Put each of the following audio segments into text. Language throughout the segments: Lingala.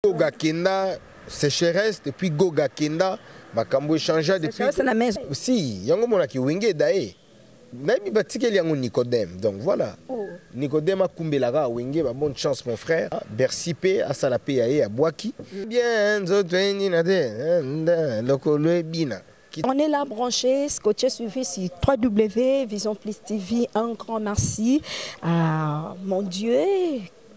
Goga Kenda, sécheresse, depuis Goga Kenda, Makambo échangea depuis. Si, yango monaki wenge dae. Nabi batike yango Nicodème. Donc voilà. Nicodème a kumbelaga wenge, bonne chance mon frère. Bercy P, à Salapé yae à Boaki. Bien, zotweni nade, lokolo bina. On est là branché, scotché suivi sur www, Vision Plus TV. Un grand merci à mon Dieu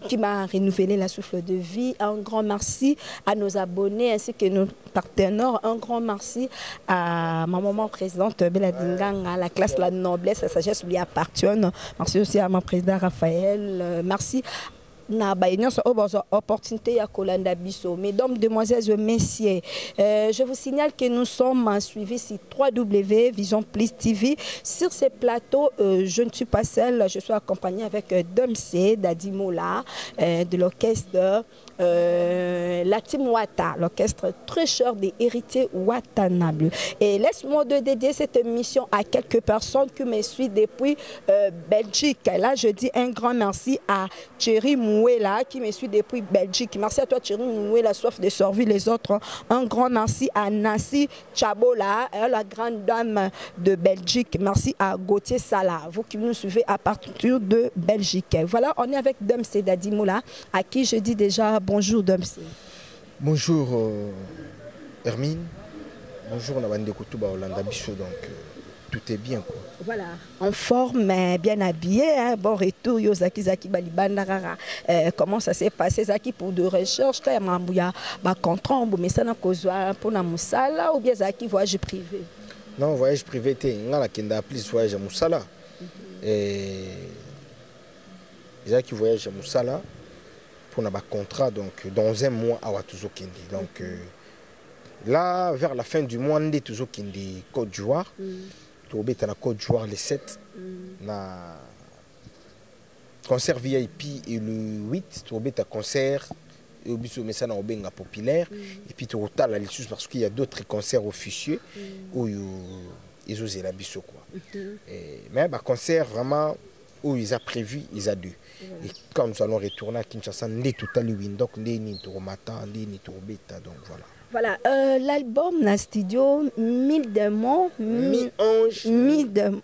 qui m'a renouvelé la souffle de vie. Un grand merci à nos abonnés ainsi que nos partenaires. Un grand merci à ma maman présidente Beladinganga, la classe, la noblesse, la sagesse lui appartiennent. Merci aussi à mon président Raphaël. Merci. Na opportunité à Kolanda Bisso. Mesdames, demoiselles et messieurs, je vous signale que nous sommes suivis sur www, Vision Plus TV. Sur ces plateaux, je ne suis pas seule, je suis accompagnée avec Domsé Dadimola de l'orchestre la Team Wata, l'orchestre très cher des héritiers Watanabe. Et laisse-moi dédier cette émission à quelques personnes qui me suivent depuis Belgique. Là, je dis un grand merci à Thierry Mouela qui me suit depuis Belgique. Merci à toi Thierry Mouela, soif de servir les autres. Un grand merci à Nancy Chabola, la grande dame de Belgique. Merci à Gauthier Salah, vous qui nous suivez à partir de Belgique. Voilà, on est avec Domsé Dadimola, à qui je dis déjà bonjour Domsé. Bonjour Hermine. Bonjour Nabande Koutuba Olanda Bicho, donc tout est bien quoi. Voilà, en forme, mais bien habillé, hein. Bon retour, Yozaki Zaki Balibanda. Comment ça s'est passé Zaki pour de recherche, quand il y a un contrat, mais ça n'a pas pour la Moussala ou bien Zaki voyage privé? Non, voyage privé, il y a plus voyage à Moussala. Et Zaki voyage à Moussala pour un contrat, donc dans un mois à Watuzo-Kendi. Donc là, vers la fin du mois, on est toujours Kendi Côte d'Ivoire. On est à la Côte d'Ivoire le 7, na concert VIP et le 8, on est à concert et au biso mais ça na obenga populaire et puis tu as la licence parce qu'il y a d'autres concerts officieux où ils osent la biso quoi. Mais bah concert vraiment où ils ont prévu, ils ont deux. Et quand nous allons retourner à Kinshasa, on est tout à l'heure donc on est ni tout matin, on est ni tout bêta donc voilà. Voilà, l'album na studio, 1000 démons, mi-ange, mi-démons.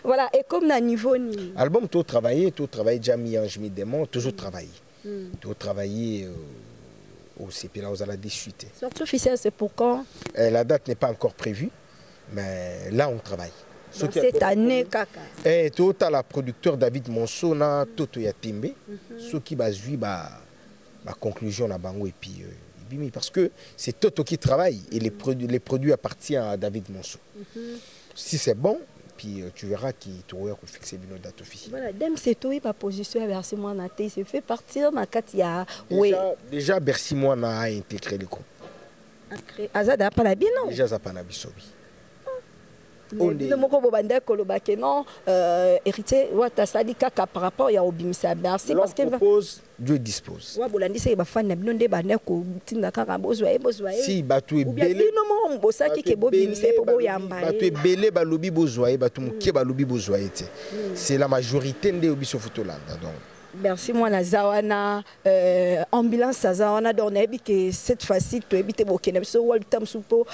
Voilà, et comme na niveau ni. Album, tout travaillé déjà mi-ange, mi-démons, toujours travaillé. Tout travaillé au CP, là, aux aladis suite. Sortie officielle, c'est pour quand? La date n'est pas encore prévue, mais là, on travaille. Cette année, kaka. Et tout à la producteur David Monsona, Toto Yatimbe, ce qui va suivre la conclusion à Bango et puis. Parce que c'est Toto qui travaille et les produits appartiennent à David Monceau. Si c'est bon, puis tu verras qu'il t'aura fixé une date officielle. Voilà, Domsé toi pas position Bercy Moana, il se fait partir dans Katia. Déjà Bercy Moana a intégré le groupe. Azada pas la bien non. Déjà ça pas la bisobi. Le moko bobanda kolobake non héritier Wata Sadika par rapport ya obimisa Bercy parce que propose Dieu dispose. Wa bolandi se ba fan na blonde ba ne ko tinda kaka bozwa si batu ebele no mo mbosaki ke bobimisa po boyamba batu ebele ba lobi bozwa batu muke ba lobi bozwa ete c'est la majorité nde obiso Fotolanda donc merci moi na zawana ambulance zawana donc na que cette fois-ci to ebite bokena so world time supo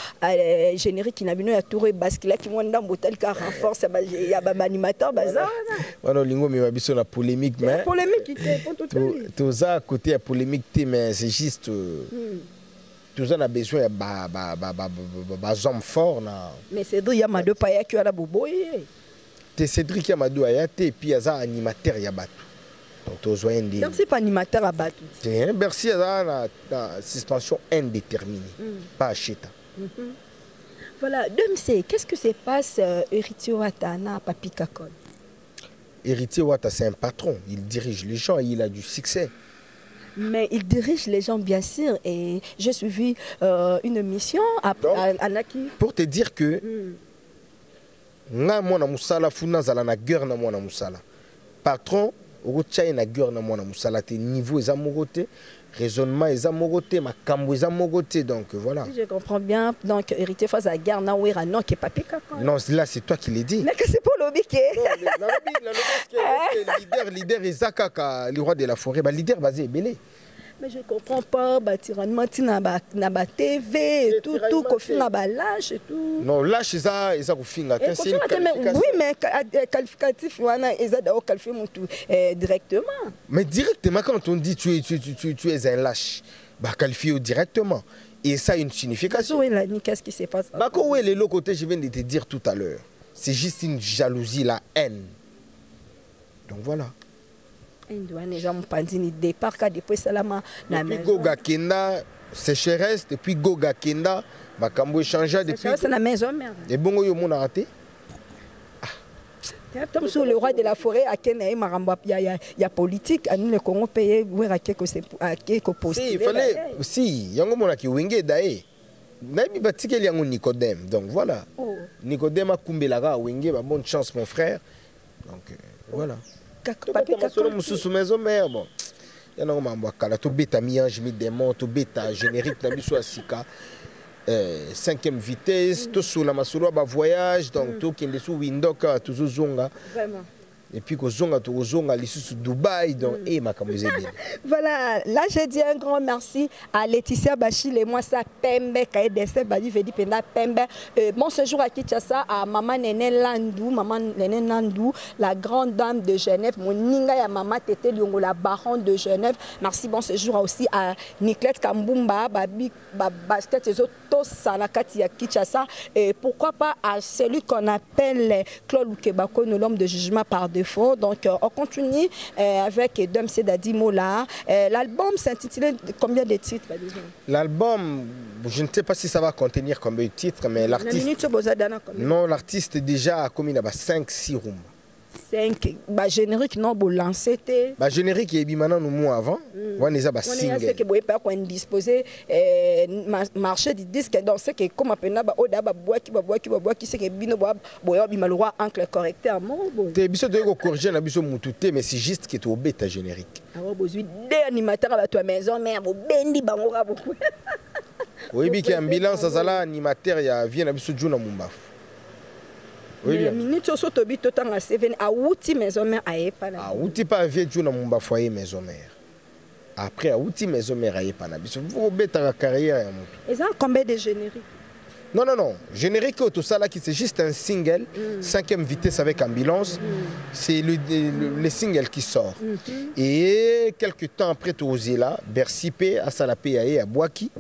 générique na bino ya tour bascule ki mwanda mbotal ka renforce ya ba animateur bazawana wana lingo me babiso na polémique mais polémique tout ça côté ya polémique mais c'est juste tout ça a besoin ya ba hommes forts na mais Cédric Yamado pa ya ki ala boboye te Cédric Yamado ayate et puis aza animateur ya batu. Donc, c'est pas animateur à battre. Bercy a la suspension indéterminée, pas acheta. Voilà, Domsé, qu'est-ce que se passe héritier Wata na Papi Kakol? Héritier Wata, c'est un patron, il dirige les gens et il a du succès. Mais il dirige les gens bien sûr et j'ai suivi une mission à Naki. Pour te dire que nga mwana musala funa zala na guerre na mwana musala. Patron na guerre na mwana musala te niveau eza mogote raisonnement eza mogote makambo eza mogote donc voilà. Si je comprends bien donc héritier face à guerre na wera non que Papi Kakol. Non, là c'est toi qui l'as dit. Mais que c'est pour lobby que leader Isaka le roi de la forêt ba leader basé belé. Mais je ne comprends pas, tyrannement, na ba TV, tout, kofi na ba lâche et tout. Non, lâche ça, ils ont fait une qualification. Oui, mais qualificatif, ils ont qualifié directement. Mais directement, quand on dit tu es un lâche, bah qualifié directement. Et ça a une signification. Qu'est-ce qui se passe? Bah, où est l'autre côté, je viens de te dire tout à l'heure. C'est juste une jalousie, la haine. Donc voilà. Depuis Goga Kenda, sécheresse, depuis Goga Kenda, Bakambo changea depuis. C'est la maison mère. Et bon, yo mon arrêté. Comme sur le roi de la forêt, il y a politique, nous le Congo payé, si, il fallait, si, yango mona ki wenge dae. Nabi batike yango Nicodème. Donc voilà. Nicodème a kumbelaga wenge, bonne chance mon frère. Donc voilà. Sous maison mère bon. Yana ko mamba kala to beta miange mi démon to beta générique na biso asika. 5e vitesse, tout sur la masolo ba voyage, donc tout qui est sous Windoka, toujours zonga. Vraiment. Et puis que zonga to zonga sous Dubaï, donc et ma bien. Voilà, là j'ai dit un grand merci à Laetitia Bachil et moi ça Pembe Kaye Dessé Badi Vedi Penda Pembe. Bon séjour à Kinshasa à maman Néné Landou, la grande dame de Genève, mon ninga ya maman Tété Liongo la baronne de Genève. Merci, bon séjour aussi à Nicolette Kambumba, Babi basket et autres Sanakati à Kinshasa et pourquoi pas à celui qu'on appelle Claude Lukebako, l'homme de jugement par défaut. Donc on continue avec Dom Sedadi Mola. L'album s'intitulait combien de titres? L'album, je ne sais pas si ça va contenir combien de titres, mais l'artiste. Non, l'artiste déjà a commis 5-6 rumba. 5 générique non bon lancé générique et bimana nous mois avant on les a single c'est que boy pas qu'on disposer marché du disque donc c'est que comme appena ba oda ba bois qui c'est que bino boy bimalwa encre correcteur mon bon te biso de ko corriger na biso mututé mais c'est juste que tu obeta générique ah besoin des animateurs à toi maison mais bo bendi bango ka beaucoup oui bi ki ambulance azala animateur ya vient na biso juna mumbafu. Oui, bien. Minute au sotobi tout en a à outil maison mère à épana. À outil pas vieux tu na mumba foyer maison mère. Après à outil maison mère à épana. Vous bêta la carrière ya moto. Et ça combien de génériques? Non, générique tout ça là qui c'est juste un single, 5e vitesse avec ambulance. C'est le single qui sort. Et quelques temps après tout là, Bercy P à Salapé à Boaki.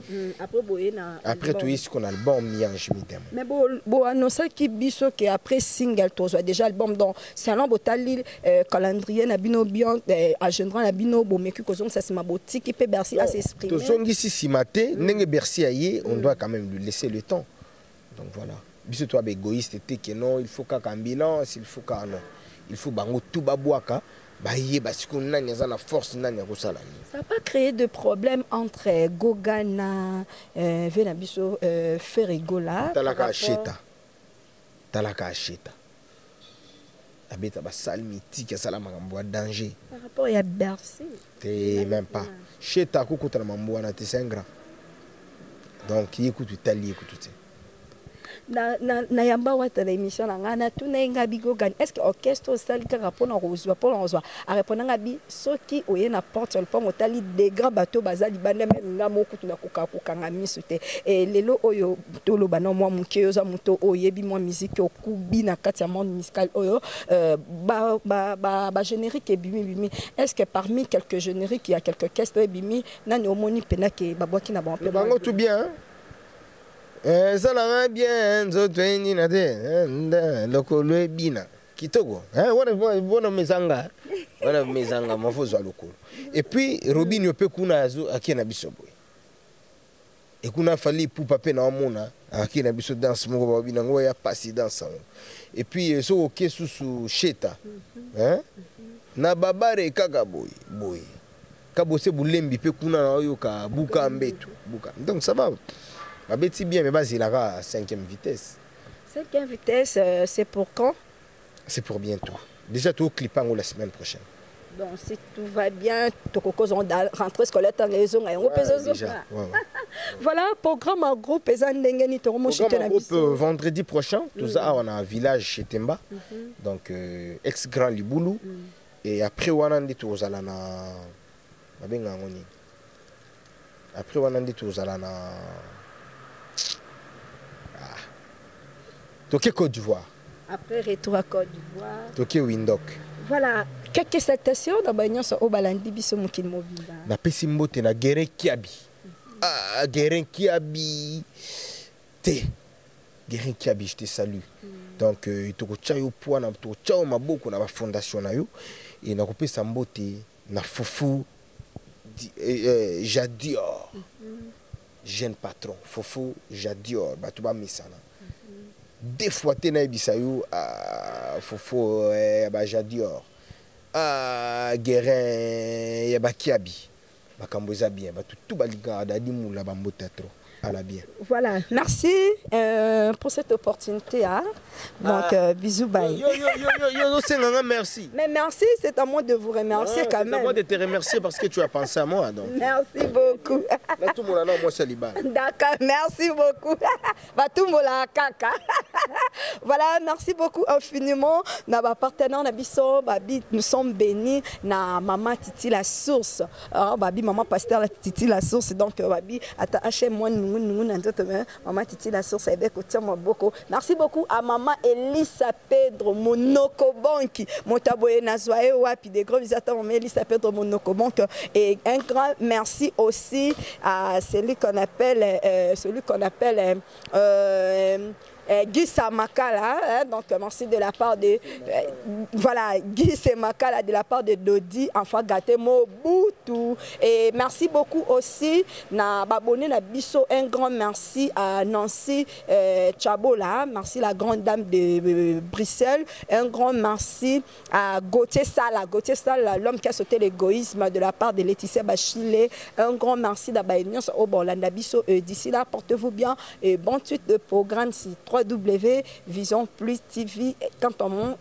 Après tout ce qu'on a album Miange Midem. Mais bon annonce qui biso que après single tout ça déjà album donc c'est un botali calendrier na bino bien agenda na bino bo meku kozong ça c'est ma boutique qui peut Bercy à s'exprimer. To zongi si simaté nenge Bercy aye, on doit quand même lui laisser le temps. Donc voilà. Biso toi égoïste t'es que non, il faut qu'à ambulance, il faut qu'à non. Il faut bango tout babouaka. Parce qu'on a une force, ça n'a pas créé de problème entre Gogana, Venabiso, Ferrigola. Talaka Acheta. Abeta basal mythique, ça la mamboa danger. Par rapport à Bercy. T'es même pas. Cheta kukuta la mamboa na t'es un grand. Donc il écoute Italie, écoute tout. Na yamba wata la émission na tuna ngabi Gogana. Est-ce que orchestre sali ka rapona rozwa pour rozwa a répondre ngabi soki oye na porte le pont otali des grands bateaux bazali bande nga moku tuna kuka ngami sote et lelo oyo tolo bana moi muke oza muto oyebi moi musique okubi na kati ya monde musical oyo ba générique bimi est-ce que parmi quelques génériques il y a quelques orchestres bimi nani omoni pena ke babwaki na bon bango tout bien. Ça va bien, zotweni na de lokolo bina kitoko wana mezanga mafozo lokolo et puis Robinho pe kuna azo akina biso boy et kuna fali pour pape na mona akina biso danse moko ba bina ngo ya passer danse et puis so oké sous cheta na babare kaka boy kabose bulembi pe kuna na oyo ka buka mbetu buka donc ça va. Babeti bien, mais il aura 5e vitesse. 5e vitesse, c'est pour quand? C'est pour bientôt. Déjà, tout clipant la semaine prochaine. Donc, si tout va bien, tu vas rentrer scolaire dans les zones. Déjà. Voilà, programme en groupe. Programme en groupe vendredi prochain. Tout ça, on a un village chez Temba. Donc, ex-grand Liboulou. Et après, on a dit tout ça. Après, on a dit tout ça là. Toké Côte d'Ivoire. Après, retour à Côte d'Ivoire. Toké Windhoek. Voilà. Quelques salutations dans Bagnon sur Obalandi Biso Mokil Mobile. Na Pessimbote na Guérin Kiabi. Ah, Guérin Kiabi. Te. Guérin Kiabi, je te salue. Donc, il te tchayo poa na to tchao maboko na ba fondation na yo et na kopé sambote na Fofo Jadior. Jeune patron Fofo Jadior batuba misana. Des fois te na bisayo Fofo ba Jadior. Ah, Guérin ya ba Kiabi. Bakamboza bien, tout baliga dadi moula bambota trop. Bien. Voilà, merci pour cette opportunité. Hein? Donc, bisous, bye. Merci. Mais merci, c'est à moi de vous remercier quand même. C'est à moi de te remercier parce que tu as pensé à moi. Donc. Merci beaucoup. D'accord, merci beaucoup. Voilà, merci beaucoup infiniment. Nos partenaires, nous sommes bénis. Na maman Titi la source. Maman pasteur la Titi la source. Donc, moi maman Titi la source avec beaucoup. Merci beaucoup à maman Elisa Pedro Monoko Banki. Montaboye Nazoye Wapi des gros visiteurs maman Elisa Pedro Monoko Banki et un grand merci aussi à celui qu'on appelle Guy Samakala, hein, donc merci de la part de voilà Guy Samakala de la part de Dodi enfant gâté Mobutu et merci beaucoup aussi na babonné na biso un grand merci à Nancy Chabola, merci la grande dame de Bruxelles, un grand merci à Gauthier Sala, l'homme qui a sauté l'égoïsme de la part de Laetitia Bachilé, un grand merci d'Abaïnion au Bolanda biso d'ici là portez-vous bien et bon suite de programme si Vision Plus TV. Quant à moi,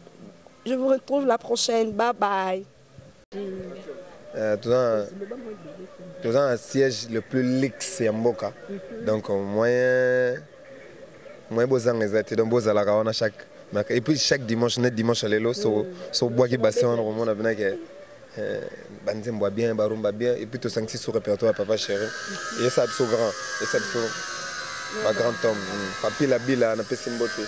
je vous retrouve la prochaine. Bye bye. Tout un siège le plus luxe à Mboka. Donc, moyen besoin exact. Donc, besoin la caravane chaque. Et puis chaque dimanche, net dimanche à l'élo, sur bois qui bassin, on a bien que Banzem boit bien, Barumba bien. Et puis tout ça sur répertoire papa chéri. Et ça c'est grand. Et ça ma grand homme, Papi Labila, n'a pas si beauté,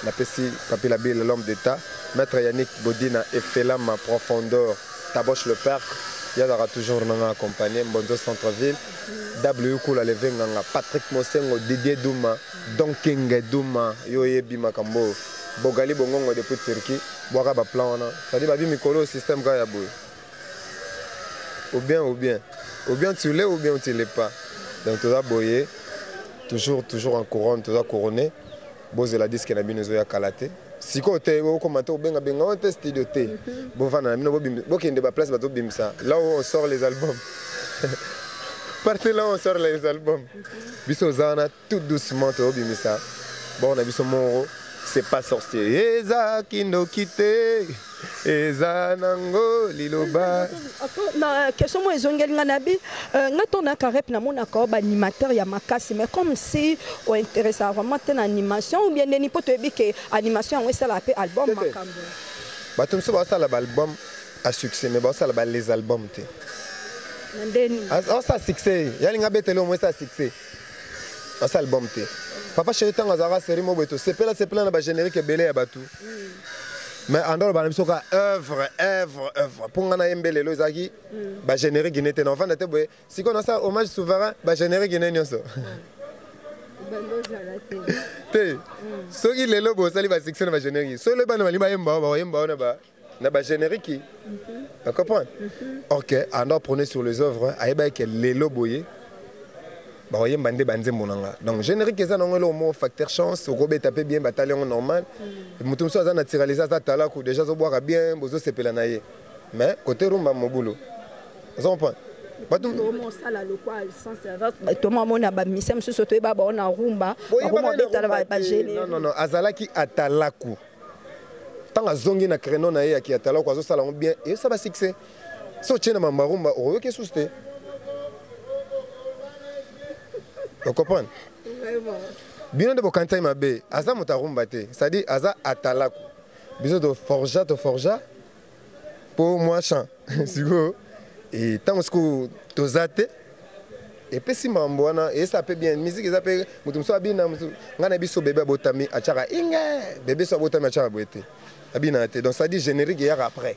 n'a pas si Papi Labila, l'homme d'État, Maître Yannick Bodina et Fela ma profondeur, Taboche le Père, il y aura toujours un accompagné, Bonzo Centre-Ville, W. Koula Levenganga, Patrick Mosengo, Didier Douma, Donking Douma, Yoye Bima Kambo, Bogali Bongongo depuis Turquie, Boaraba Plan, ça dit Babi Mikolo, système Gayabou. Ou bien tu l'es ou bien tu ne l'es pas. Donc tu dois boyer. Toujours en couronne, toujours couronné. Bose la disque na bino zoya kalate. Siko te o commenter benga on test de te. Bon vana na bo kende ba place ba to bimsa. Là où on sort les albums. Partez là où on sort les albums. Biso zana tout doucement to bimsa. Bon on a biso moro, c'est pas sorcier. Eza kino kite. Eza nango liloba. Na question moi ezongeli nganabi ngatona karep na mona ko ba animateur ya makasi mais comme si on intéresse vraiment ten animation ou bien ni poto ebike animation on ça la pe album makambo. Ba tum so ba ça l'album à succès mais ba ça les albums te. Ndeni. On ça succès, ya linga betelo moi ça succès. On ça album te. Papa chéri tanga zara série mo beto, c'est plein na ba générique belé ya batu. Mais en dehors de la œuvre. Pour nga na yembele lo zaki ba générique guinéen enfant na te boye. Si qu'on a ça hommage souverain ba générique guinéen nyonso. Te. Soki lelo bo sali ba section ba générique. So le ba na ba yemba na ba générique. Tu comprends? OK, en dehors prenez sur les œuvres, ayeba que lelo boye. Donc générique ça non le facteur chance au gobé taper bien bataillon normal mutum so za naturaliser ça tala ko déjà zo boire bien bozo sepela naie mais côté rumba mon boulot on comprend batum comment ça la local sans service to mama na ba misem so to ba on a rumba ba générique non azalaki atalaku tanga zongi na créneau na ye ki atalaku azo sala bien et ça va succès so tchena mamba rumba o ke souste. Vous comprenez? Bien de Bokanta Mabe, Aza Motarumbate, c'est-à-dire Aza Atalaku. Bisous de forja pour moi chant. Et tant que tu zate, Et puis si mamboana et ça peut bien musique ça peut mutum so abina ngana biso bébé botami achaka inge bébé so botami achaka boete abina te donc ça dit générique hier après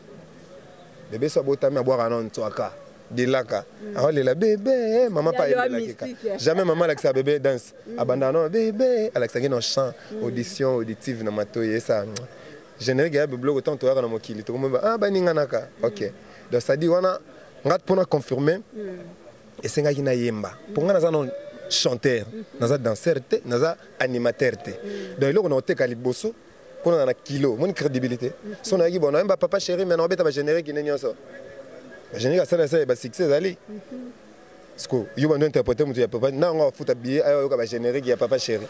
bébé so botami aboira non toaka dilaka alors la bébé maman pas jamais maman avec sa bébé danse abandonne bébé avec sa qui chant audition auditive na matoye ça générique ya bébé autant toaka na mokili to ah ba ninganaka OK donc ça dit wana ngat pour confirmer et c'est un yemba. Pour nous, nous chanteur, nous danseur, nous animateur. Donc là, on a été caliboso, on a un kilo, mon crédibilité. Si on a dit bon, on a papa chéri, mais on a un générique qui n'est pas ça. Le générique, c'est succès ali. Parce que you vas interpréter mon papa, non, on va foutre billet, on va générique, il y a papa chéri.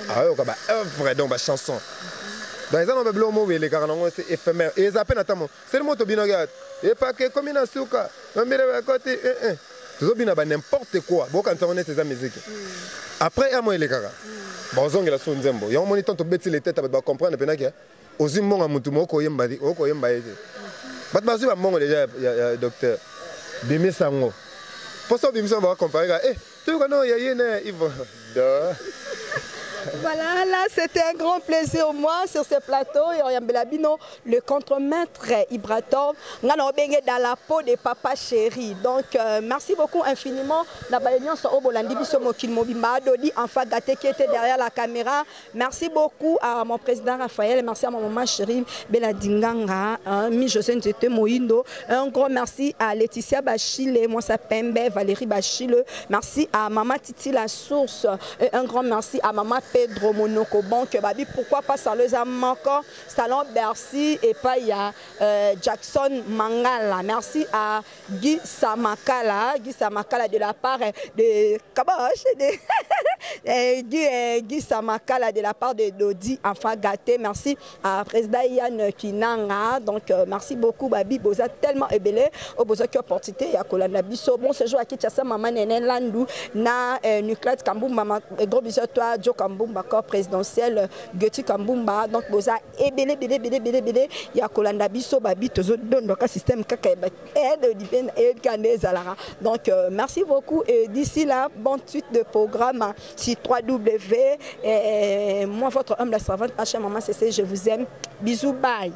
Ah, on va œuvre donc chanson. Dans les années où on a les carans, c'est éphémère. Et ils appellent notamment, c'est le mot de Binogat. Et pas que comme il a souka, on met à côté. N'importe quoi, bon quand on est ces musiques. Après, à moi les gars, bon zong la son zembo. Il y a un moniteur to bêter les têtes, tu vas comprendre pendant que aux humains à mutumo koyemba, okoyemba. Bat basu va mon déjà docteur. Bimi sango. Pour ça bimi sango va comparer. Eh, tu connais il y a une Yves. Voilà, là c'était un grand plaisir pour moi sur ce plateau. Le contre-maître Ibratom, on a dans la peau de papa chéri. Donc merci beaucoup infiniment. Enfin gâté qui était derrière la caméra. Merci beaucoup à mon président Raphaël, merci à ma maman chérie Beladinganga, mi José Nzete Moindo. Un grand merci à Laetitia Bachile, moi ça Pembe, Valérie Bachile. Merci à maman Titi La Source. Un grand merci à maman Pedro Monoko Banque Babi, pourquoi pas sérieusement encore Salon Bercy et pas il y a Jackson Mangala. Merci à Guy Samakala de la part de Kabash Guy Samakala de la part de Dodi Enfant Gâté. Merci à président Yann Kinanga. Donc merci beaucoup Babi Boza tellement ébélé au Boza qui opportunité ya kolanda biso bon séjour à Kinshasa maman Nene Landou na Nucléat Kambumba gros bisous toi Joe Kambumba présidentiel Geti Kambumba donc boza ebele bele ya kolanda biso babi tozo don système kaka aide dipend et kanezala. Donc merci beaucoup et d'ici là bonne suite de programme sur 3W et moi votre humble servante H maman CC je vous aime bisous bye.